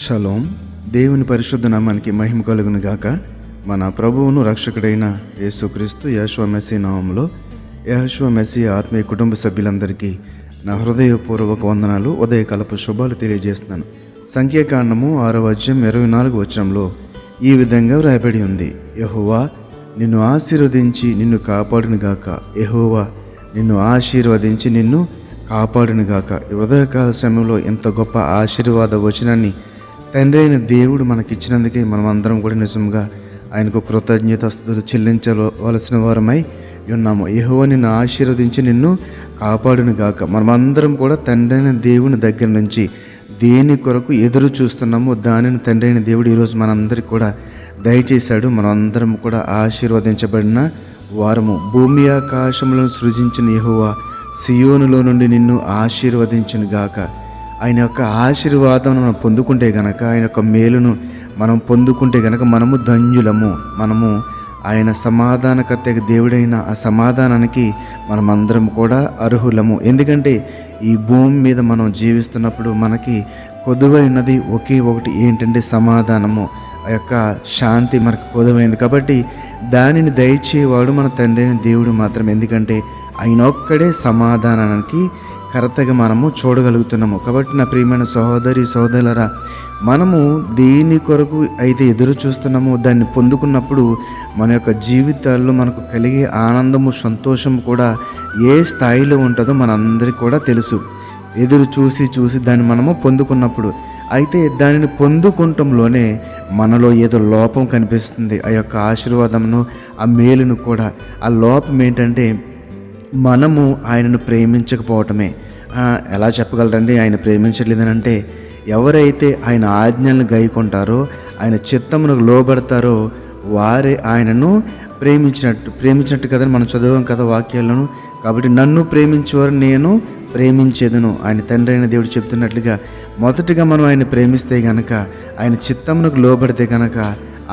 Shalom. దేవుని పరిశుద్ధ నామానికి మహిమ కలుగును గాక. మన ప్రభువును రక్షకుడైన యేసుక్రీస్తు యెహోషువ మెస్సీ నామములో యెహోషువ మెస్సీ ఆత్మీయ కుటుంబ సభ్యులందరికీ నా హృదయపూర్వక వందనాలు, ఉదయకాలపు శుభాలు తెలియజేస్తున్నాను. సంఖ్యాకాండము 6వ అధ్యాయం 24వ వచనంలో ఈ విధంగా వ్రాయబడి ఉంది: యెహోవా నిన్ను ఆశీర్వదించి నిన్ను కాపాడును గాక. యెహోవా నిన్ను ఆశీర్వదించి నిన్ను కాపాడును గాక. ఈ ఉదయకాల సమయంలో ఎంత గొప్ప ఆశీర్వాద వచనాన్ని తండ్రి అయిన దేవుడు మనకిచ్చినందుకే మనం అందరం కూడా నిజంగా ఆయనకు కృతజ్ఞతాస్తుతులు చెల్లించవలసిన వారమై ఉన్నాము. యెహోవా నిన్ను ఆశీర్వదించి నిన్ను కాపాడును గాక. మనమందరం కూడా తండ్రి అయిన దేవుని దగ్గర నుంచి దేని కొరకు ఎదురు చూస్తున్నామో దానిని తండ్రి అయిన దేవుడు ఈరోజు మనందరికీ కూడా దయచేశాడు. మనం అందరం కూడా ఆశీర్వదించబడిన వారము. భూమి ఆకాశములను సృజించిన యెహోవా సియోనులో నుండి నిన్ను ఆశీర్వదించును గాక. ఆయన యొక్క ఆశీర్వాదం మనం పొందుకుంటే గనక, ఆయన యొక్క మేలును మనం పొందుకుంటే గనక మనము ధన్యులము. మనము ఆయన సమాధానకర్త దేవుడైన ఆ సమాధానానికి మనమందరం కూడా అర్హులము. ఎందుకంటే ఈ భూమి మీద మనం జీవిస్తున్నప్పుడు మనకి కొదువైనది ఒకే ఒకటి, ఏంటంటే సమాధానము. ఆ యొక్క శాంతి మనకు కొదువైంది కాబట్టి దానిని దయచేవాడు మన తండ్రి అయిన దేవుడు మాత్రం. ఎందుకంటే ఆయన ఒక్కడే సమాధానానికి కరెక్ట్గా మనము చూడగలుగుతున్నాము. కాబట్టి నా ప్రియమైన సహోదరి సహోదరులారా, మనము దేని కొరకు అయితే ఎదురు చూస్తున్నామో దాన్ని పొందుకున్నప్పుడు మన యొక్క జీవితాల్లో మనకు కలిగే ఆనందము, సంతోషము కూడా ఏ స్థాయిలో ఉంటుందో మనందరికీ కూడా తెలుసు. ఎదురు చూసి దాన్ని మనము పొందుకున్నప్పుడు, అయితే దానిని పొందుకుంటంలోనే మనలో ఏదో లోపం కనిపిస్తుంది. ఆ యొక్క ఆశీర్వాదమును, ఆ మేలును కూడా. ఆ లోపం ఏంటంటే మనము ఆయనను ప్రేమించకపోవటమే. ఎలా చెప్పగలరండి ఆయన ప్రేమించట్లేదని? అంటే ఎవరైతే ఆయన ఆజ్ఞలను గైకొంటారో, ఆయన చిత్తమునకు లోబడతారో వారే ఆయనను ప్రేమించినట్టు కదని మనం చదవం కదా వాక్యాలను. కాబట్టి నన్ను ప్రేమించేవారు నేను ప్రేమించేదను ఆయన తండ్రి అయిన దేవుడు చెప్తున్నట్లుగా, మొదటిగా మనం ఆయన ప్రేమిస్తే గనక, ఆయన చిత్తమునకు లోబడితే గనక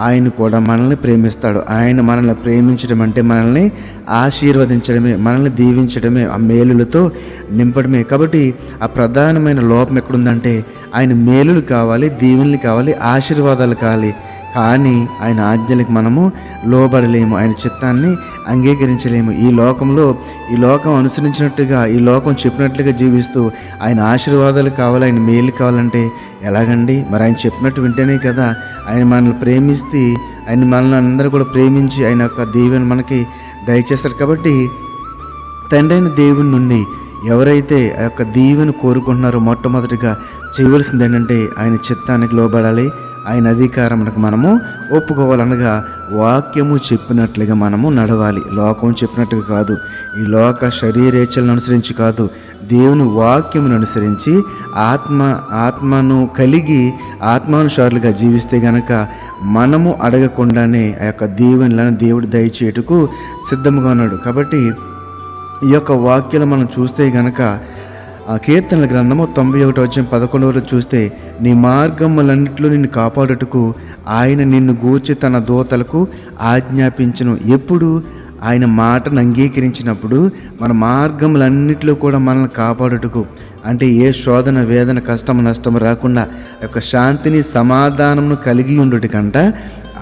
ఆయన కూడా మనల్ని ప్రేమిస్తాడు. ఆయన మనల్ని ప్రేమించడం అంటే మనల్ని ఆశీర్వదించడమే, మనల్ని దీవించడమే, ఆ మేలులతో నింపడమే. కాబట్టి ఆ ప్రధానమైన లోపం ఎక్కడుందంటే ఆయన మేలులు కావాలి, దీవెనలు కావాలి, ఆశీర్వాదాలు కావాలి. కానీ ఆయన ఆజ్ఞలకు మనము లోబడలేము, ఆయన చిత్తాన్ని అంగీకరించలేము. ఈ లోకం అనుసరించినట్టుగా, ఈ లోకం చెప్పినట్లుగా జీవిస్తూ ఆయన ఆశీర్వాదాలు కావాలి, ఆయన మేలు కావాలంటే ఎలాగండి? మరి ఆయన చెప్పినట్టు వింటేనే కదా ఆయన మనల్ని ప్రేమిస్తే, ఆయన మనల్ని అందరూ కూడా ప్రేమించి ఆయన యొక్క దీవెన మనకి దయచేస్తారు. కాబట్టి తండ్రి అయిన దేవుని నుండి ఎవరైతే ఆ యొక్క దీవెన కోరుకుంటున్నారో మొట్టమొదటిగా చేయవలసింది ఏంటంటే ఆయన చిత్తానికి లోబడాలి, ఆయన అధికారమునకు మనము ఒప్పుకోవాలనగా వాక్యము చెప్పినట్లుగా మనము నడవాలి. లోకం చెప్పినట్టుగా కాదు, ఈ లోక శరీరేచ్ఛలను అనుసరించి కాదు, దేవుని వాక్యమును అనుసరించి ఆత్మను కలిగి ఆత్మానుసారులుగా జీవిస్తే గనక మనము అడగకుండానే ఆ యొక్క దీవెనలను దేవుడు దయచేటుకు సిద్ధంగా ఉన్నాడు. కాబట్టి ఈ యొక్క వాక్యాలు మనం చూస్తే గనక ఆ కీర్తనల గ్రంథము 91:11 చూస్తే, నీ మార్గములన్నిట్లో నిన్ను కాపాడుటకు ఆయన నిన్ను గూర్చి తన దూతలకు ఆజ్ఞాపించును. ఎప్పుడు ఆయన మాటను అంగీకరించినప్పుడు మన మార్గములన్నిటిలో కూడా మనల్ని కాపాడుటకు, అంటే ఏ శోధన, వేదన, కష్టము, నష్టము రాకుండా యొక్క శాంతిని, సమాధానమును కలిగి ఉండుట కంట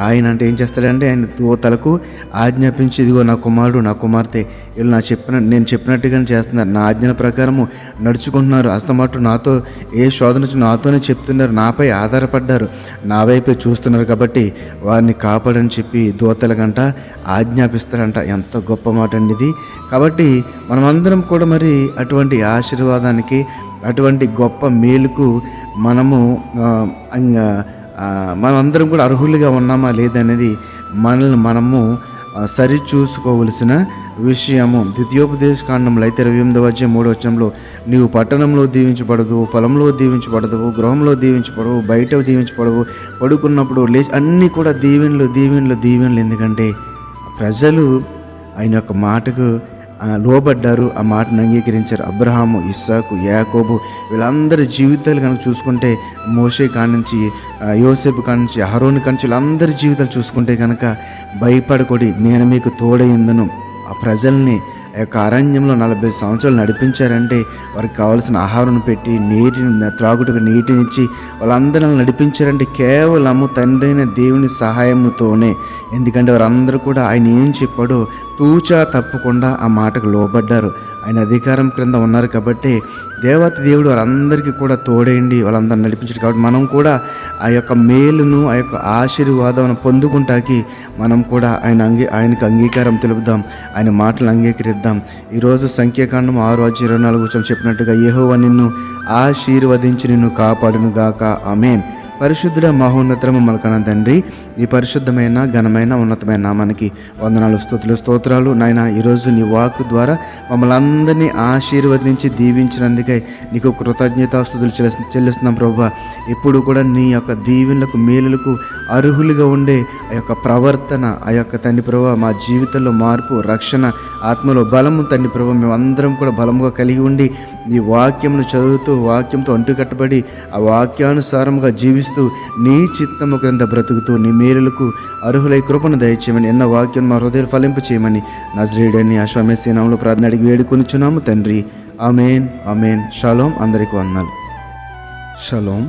ఆయన అంటే ఏం చేస్తాడంటే ఆయన దూతలకు ఆజ్ఞాపించి, ఇదిగో నా కుమారుడు, నా కుమార్తె వీళ్ళు నేను చెప్పినట్టుగానే చేస్తున్నారు, నా ఆజ్ఞల ప్రకారము నడుచుకుంటున్నారు, అస్తమాటు నాతో ఏ శోధన నాతోనే చెప్తున్నారు, నాపై ఆధారపడ్డారు, నా వైపే చూస్తున్నారు, కాబట్టి వారిని కాపాడని చెప్పి దూతలకంట ఆజ్ఞాపిస్తారంట. ఎంత గొప్ప మాట అండి ఇది. కాబట్టి మనమందరం కూడా మరి అటువంటి ఆశీర్వాదానికి, అటువంటి గొప్ప మేలుకు మనమందరం కూడా అర్హులుగా ఉన్నామా లేదనేది మనము సరిచూసుకోవలసిన విషయము. ద్వితీయోపదేశకాండంలో అయితే 28:3 నీవు పట్టణంలో దీవించబడదు, పొలంలో దీవించబడదు, గృహంలో దీవించబడవు, బయట దీవించబడవు, పడుకున్నప్పుడు లేచి, అన్నీ కూడా దీవెనలు. ఎందుకంటే ప్రజలు ఆయన యొక్క మాటకు లోబడ్డారు, ఆ మాటను అంగీకరించారు. అబ్రహాము, ఇస్సాకు, యాకోబు వీళ్ళందరి జీవితాలు కనుక చూసుకుంటే, మోషే కానించి, యోసేపు కానించి, అహరోను కానించి వీళ్ళందరి జీవితాలు చూసుకుంటే కనుక, భయపడకొడి నేను మీకు తోడైందును, ఆ ప్రజల్ని ఆ యొక్క అరణ్యంలో 40 సంవత్సరాలు నడిపించారంటే వారికి కావాల్సిన ఆహారం పెట్టి నీటిని త్రాగుటకు నీటినిచ్చి వాళ్ళందరూ నడిపించారంటే కేవలము తండ్రి అయిన దేవుని సహాయముతోనే. ఎందుకంటే వారందరూ కూడా ఆయన ఏం చెప్పాడో తూచా తప్పకుండా ఆ మాటకు లోబడ్డారు. ఆయన అధికారం క్రింద ఉన్నారు కాబట్టి దేవత దేవుడు వారందరికీ కూడా తోడేయండి వాళ్ళందరూ నడిపించాడు. కాబట్టి మనం కూడా ఆ యొక్క మేలును ఆ యొక్క ఆశీర్వాదం పొందుకుంటాకి మనం కూడా ఆయనకు అంగీకారం తెలుపుదాం, ఆయన మాటలు అంగీకరిద్దాం. ఈరోజు సంఖ్యాకాండం 6:24 చెప్పినట్టుగా యెహోవా నిన్ను ఆశీర్వదించి నిన్ను కాపాడును గాక. ఆమేన్. పరిశుద్ధుడ మహోన్నతము మనకన్న తండ్రి, ఈ పరిశుద్ధమైన ఘనమైన ఉన్నతమైన నామానికి వందనాలు, స్తుతులు, స్తోత్రాలు నాయన. ఈరోజు నీ వాక్కు ద్వారా మమ్మల్ని అందరినీ ఆశీర్వదించి దీవించినందుకై నీకు కృతజ్ఞతాస్తుతులు చెల్లిస్తున్నాం ప్రభువా. ఎప్పుడు కూడా నీ యొక్క దీవెనలకు మేలులకు అర్హులుగా ఉండే ఆ యొక్క ప్రవర్తన, ఆ యొక్క తండ్రి ప్రభువా మా జీవితంలో మార్పు, రక్షణ, ఆత్మలో బలము తండ్రి ప్రభువా మేమందరం కూడా బలముగా కలిగి ఉండి నీ వాక్యమును చదువుతూ వాక్యంతో అంటుకట్టబడి ఆ వాక్యానుసారముగా జీవిస్తూ నీ చిత్తము క్రింద బ్రతుకుతూ నీ మేలులకు అర్హులై కృపను దయచేయమని, ఎన్న వాక్యం మా హృదయాలు ఫలింపు చేయమని నజరేయుడైన యేసు మెస్సీ నామములో ప్రార్థన అడిగి వేడుకొనుచున్నాము తండ్రి. ఆమేన్, ఆమేన్. షలోం. అందరికీ వందనాలు. షలోం.